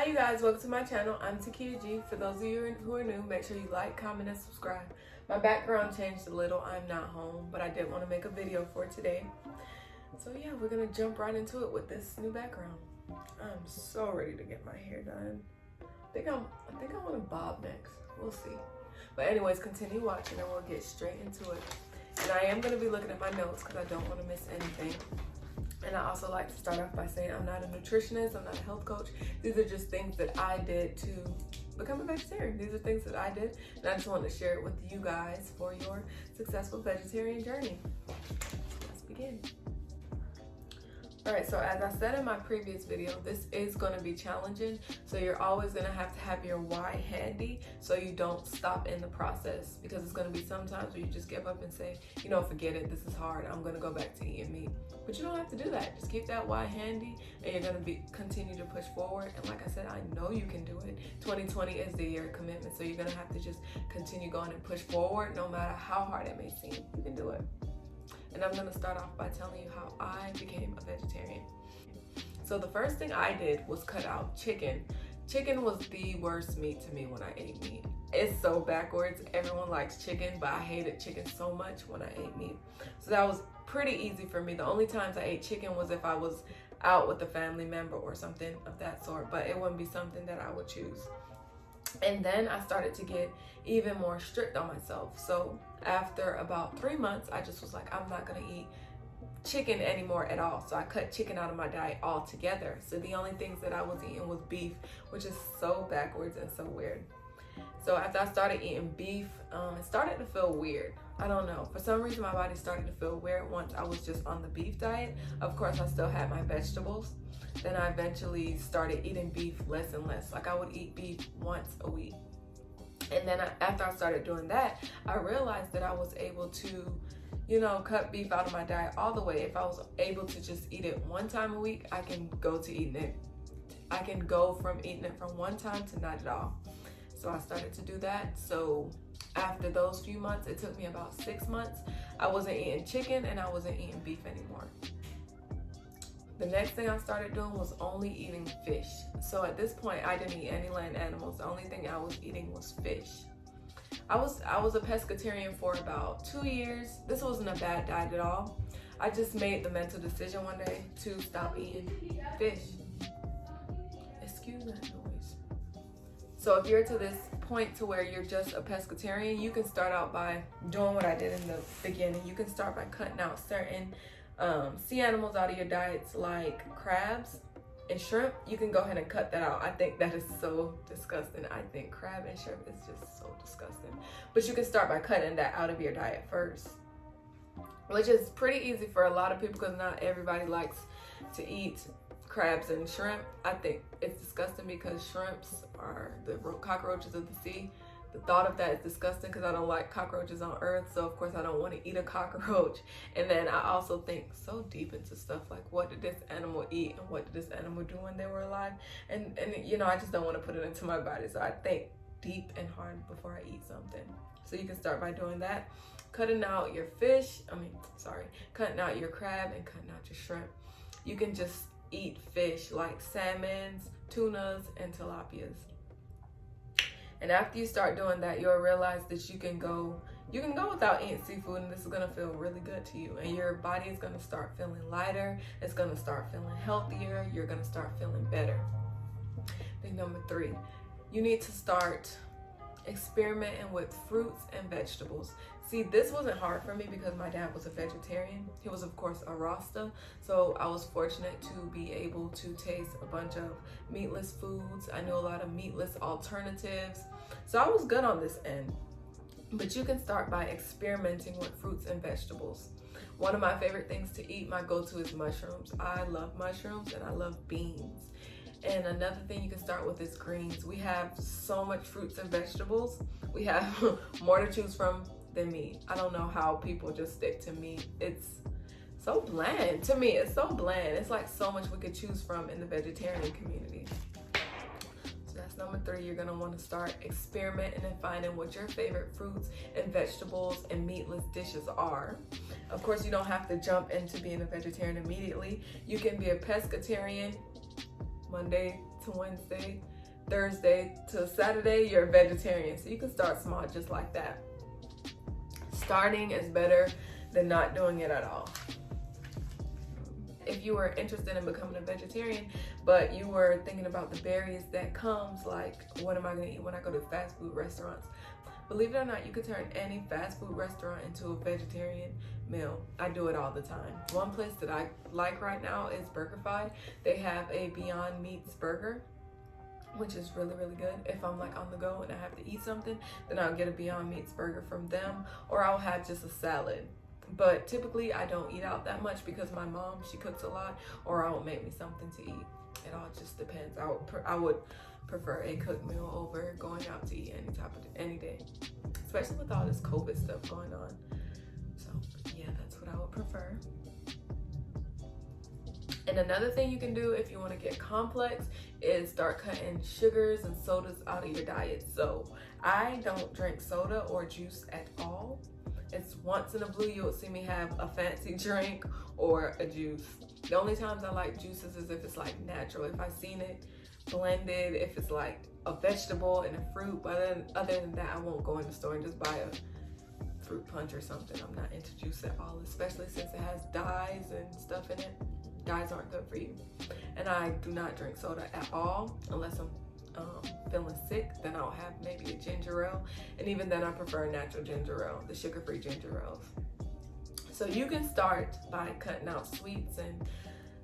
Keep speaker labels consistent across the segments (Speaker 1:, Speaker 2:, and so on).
Speaker 1: Hi you guys, welcome to my channel. I'm Takeag. For those of you who are new, make sure you like, comment, and subscribe. My background changed a little. I'm not home, but I did want to make a video for today. So yeah, we're gonna jump right into it with this new background. I'm so ready to get my hair done. I think I want to bob next. We'll see. But anyways, continue watching and we'll get straight into it. And I am gonna be looking at my notes because I don't want to miss anything. And I also like to start off by saying I'm not a nutritionist, I'm not a health coach. These are just things that I did to become a vegetarian. These are things that I did, and I just wanted to share it with you guys for your successful vegetarian journey. Let's begin. All right, so as I said in my previous video, this is going to be challenging. So you're always going to have your why handy so you don't stop in the process, because it's going to be sometimes where you just give up and say, you know, forget it, this is hard, I'm going to go back to eating meat. But you don't have to do that. Just keep that why handy and you're going to continue to push forward. And like I said, I know you can do it. 2020 is the year of commitment, so you're going to have to just continue going and push forward no matter how hard it may seem. You can do it. And I'm gonna start off by telling you how I became a vegetarian. So the first thing I did was cut out chicken. Chicken was the worst meat to me when I ate meat. It's so backwards. Everyone likes chicken, but I hated chicken so much when I ate meat. So that was pretty easy for me. The only times I ate chicken was if I was out with a family member or something of that sort, but it wouldn't be something that I would choose. And then I started to get even more strict on myself. So after about 3 months, I just was like, I'm not gonna eat chicken anymore at all. So I cut chicken out of my diet altogether. So the only things that I was eating was beef, which is so backwards and so weird. So after I started eating beef, it started to feel weird. I don't know. For some reason, my body started to feel weird once I was just on the beef diet. Of course, I still had my vegetables. Then I eventually started eating beef less and less. Like I would eat beef once a week. And then after I started doing that, I realized that I was able to, you know, cut beef out of my diet all the way. If I was able to just eat it one time a week, I can go to eating it. I can go from eating it from one time to not at all. So I started to do that. So after those few months, it took me about 6 months, I wasn't eating chicken and I wasn't eating beef anymore. The next thing I started doing was only eating fish. So at this point, I didn't eat any land animals. The only thing I was eating was fish. I was a pescatarian for about 2 years. This wasn't a bad diet at all. I just made the mental decision one day to stop eating fish. Excuse that noise. So if you're to this point to where you're just a pescatarian, you can start out by doing what I did in the beginning. You can start by cutting out certain sea animals out of your diets, like crabs and shrimp. You can go ahead and cut that out. I think that is so disgusting. I think crab and shrimp is just so disgusting. But you can start by cutting that out of your diet first, which is pretty easy for a lot of people because not everybody likes to eat crabs and shrimp. I think it's disgusting because shrimps are the cockroaches of the sea. The thought of that is disgusting because I don't like cockroaches on earth, so of course I don't want to eat a cockroach. And then I also think so deep into stuff like, what did this animal eat and what did this animal do when they were alive? And you know, I just don't want to put it into my body, so I think deep and hard before I eat something. So you can start by doing that. Cutting out your cutting out your crab and cutting out your shrimp. You can just eat fish like salmons, tunas, and tilapias. And after you start doing that, you'll realize that you can go without eating seafood, and this is gonna feel really good to you. And your body is gonna start feeling lighter. It's gonna start feeling healthier. You're gonna start feeling better. Thing number 3, you need to start experimenting with fruits and vegetables. See, this wasn't hard for me because my dad was a vegetarian. He was, of course, a Rasta. So I was fortunate to be able to taste a bunch of meatless foods. I knew a lot of meatless alternatives. So I was good on this end. But you can start by experimenting with fruits and vegetables. One of my favorite things to eat, my go-to, is mushrooms. I love mushrooms and I love beans. And another thing you can start with is greens. We have so much fruits and vegetables. We have more to choose from than meat. I don't know how people just stick to meat. It's so bland. To me, it's so bland. It's like so much we could choose from in the vegetarian community. So that's number 3. You're gonna want to start experimenting and finding what your favorite fruits and vegetables and meatless dishes are. Of course, you don't have to jump into being a vegetarian immediately. You can be a pescatarian Monday to Wednesday, Thursday to Saturday, you're a vegetarian. So you can start small just like that. Starting is better than not doing it at all. If you were interested in becoming a vegetarian, but you were thinking about the berries that comes, like what am I gonna eat when I go to fast food restaurants? Believe it or not, you could turn any fast food restaurant into a vegetarian meal. I do it all the time. One place that I like right now is BurgerFi. They have a Beyond Meats burger, which is really, really good. If I'm like on the go and I have to eat something, then I'll get a Beyond Meats burger from them, or I'll have just a salad. But typically I don't eat out that much because my mom, she cooks a lot, or I will make me something to eat. It all just depends. I would prefer a cooked meal over going out to eat any day, especially with all this COVID stuff going on. So yeah, that's what I would prefer. And another thing you can do if you want to get complex is start cutting sugars and sodas out of your diet. So I don't drink soda or juice at all. It's once in a blue you'll see me have a fancy drink or a juice. The only times I like juices is if it's like natural, if I've seen it blended, if it's like a vegetable and a fruit. But other than that, I won't go in the store and just buy a fruit punch or something. I'm not into juice at all, especially since it has dyes and stuff in it. Dyes aren't good for you. And I do not drink soda at all unless I'm feeling sick. Then I'll have maybe a ginger ale, and even then I prefer natural ginger ale, the sugar-free ginger ales. So you can start by cutting out sweets and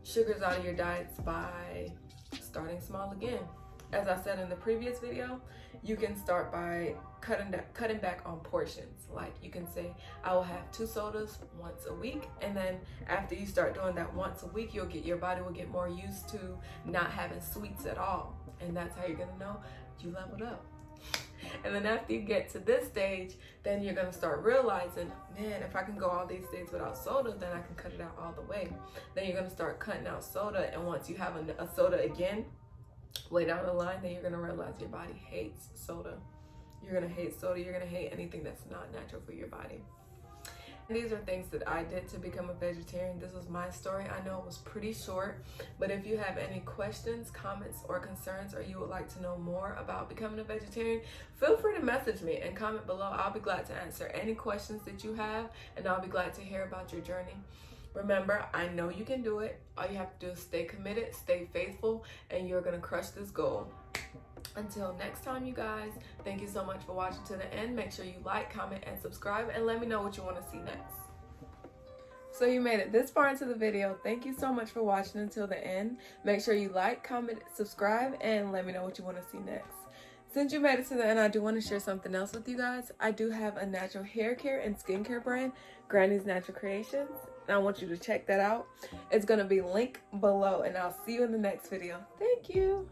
Speaker 1: sugars out of your diets by starting small again. As I said in the previous video, you can start by cutting back on portions. Like you can say, I will have 2 sodas once a week, and then after you start doing that once a week, your body will get more used to not having sweets at all. And that's how you're gonna know you leveled up. And then after you get to this stage, then you're gonna start realizing, man, if I can go all these days without soda, then I can cut it out all the way. Then you're gonna start cutting out soda, and once you have a soda again, way down the line, then you're gonna realize your body hates soda. You're gonna hate soda, you're gonna hate anything that's not natural for your body. These are things that I did to become a vegetarian. This was my story. I know it was pretty short, but if you have any questions, comments, or concerns, or you would like to know more about becoming a vegetarian, feel free to message me and comment below. I'll be glad to answer any questions that you have, and I'll be glad to hear about your journey. Remember, I know you can do it. All you have to do is stay committed, stay faithful, and you're gonna crush this goal. Until next time, you guys, thank you so much for watching to the end. Make sure you like, comment, and subscribe, and let me know what you want to see next. So you made it this far into the video. Thank you so much for watching until the end. Make sure you like, comment, subscribe, and let me know what you want to see next. Since you made it to the end, I do want to share something else with you guys. I do have a natural hair care and skincare brand, Granny's Natural Creations, and I want you to check that out. It's going to be linked below, and I'll see you in the next video. Thank you.